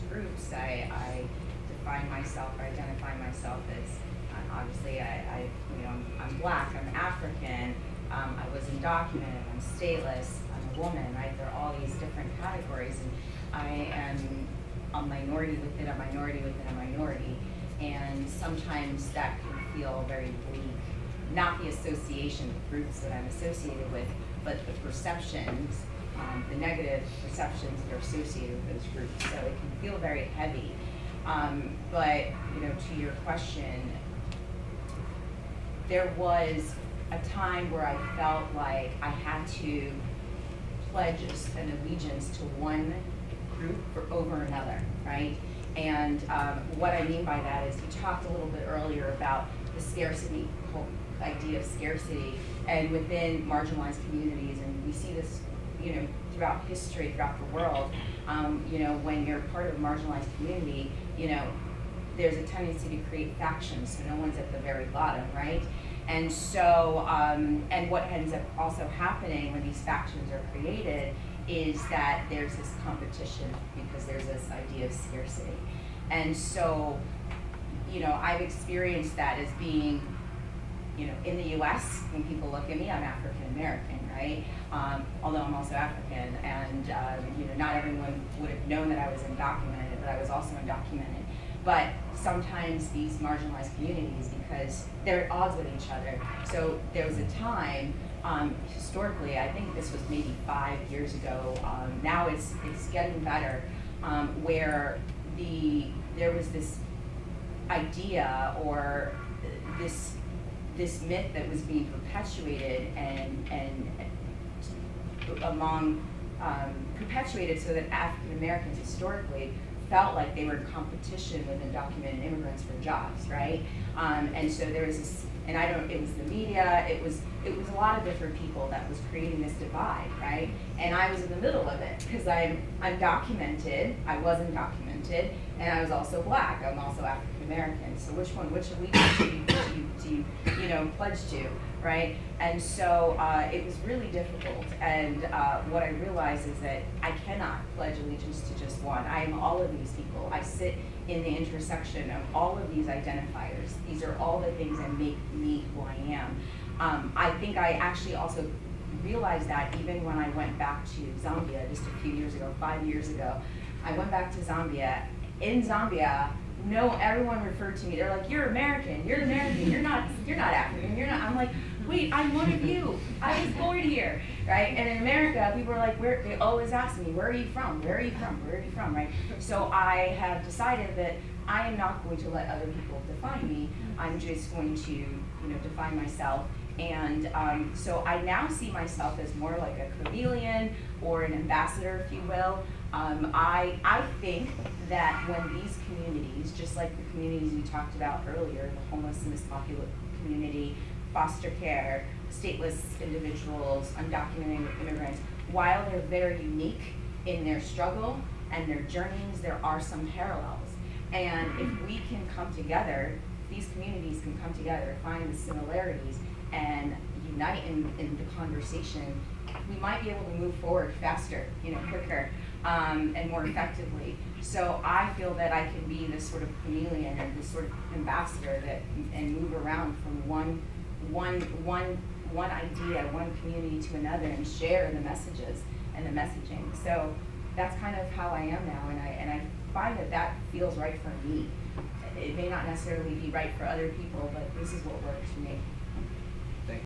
groups. I define myself, or identify myself as, obviously, I'm Black, I'm African, I was undocumented, I'm stateless, I'm a woman, right? There are all these different categories, and I am a minority within a minority within a minority, and sometimes that can feel very bleak. Not the association with groups that I'm associated with, but the perceptions, the negative perceptions that are associated with those groups. So it can feel very heavy. But to your question, there was a time where I felt like I had to pledge an allegiance to one group over another, right? And what I mean by that is, we talked a little bit earlier about the scarcity, whole idea of scarcity, and within marginalized communities, and we see this, throughout history, throughout the world. When you're part of a marginalized community, there's a tendency to create factions, so no one's at the very bottom, right? And so, and what ends up also happening when these factions are created is that there's this competition, because there's this idea of scarcity. And so, I've experienced that as being, in the US, when people look at me, I'm African American, right? Although I'm also African, and not everyone would have known that I was undocumented, but I was also undocumented. But sometimes these marginalized communities, because they're at odds with each other. So there was a time, historically, I think this was maybe 5 years ago, now it's getting better, where there was this idea, or this myth that was being perpetuated perpetuated so that African Americans historically felt like they were in competition with undocumented immigrants for jobs, right? And so there was this, and it was the media, it was a lot of different people that was creating this divide, right? And I was in the middle of it, because I'm undocumented, I was undocumented, and I was also Black, I'm also African American. So which allegiance do you pledge to, right? And so it was really difficult, and what I realized is that I cannot pledge allegiance to just one. I am all of these people. I sit in the intersection of all of these identifiers. These are all the things that make me who I am. I think I actually also realized that even when I went back to Zambia just a few years ago, 5 years ago. I went back to Zambia. In Zambia, everyone referred to me. They're like, "You're American. You're American. You're not African. You're not." I'm like, "Wait, I'm one of you. I was born here, right?" And in America, people are like, they always ask me, "Where are you from? Where are you from? Where are you from?" Right? So I have decided that I am not going to let other people define me. I'm just going to, define myself. And so I now see myself as more like a chameleon or an ambassador, if you will. I think that when these communities, just like the communities we talked about earlier, the homeless and mispopulated community, foster care, stateless individuals, undocumented immigrants, while they're very unique in their struggle and their journeys, there are some parallels. And if we can come together, these communities can come together, find the similarities, and unite in the conversation, we might be able to move forward faster, quicker, and more effectively. So I feel that I can be this sort of chameleon, or this sort of ambassador and move around from one idea, one community to another, and share the messages and the messaging. So that's kind of how I am now, and I find that feels right for me. It may not necessarily be right for other people, but this is what works for me.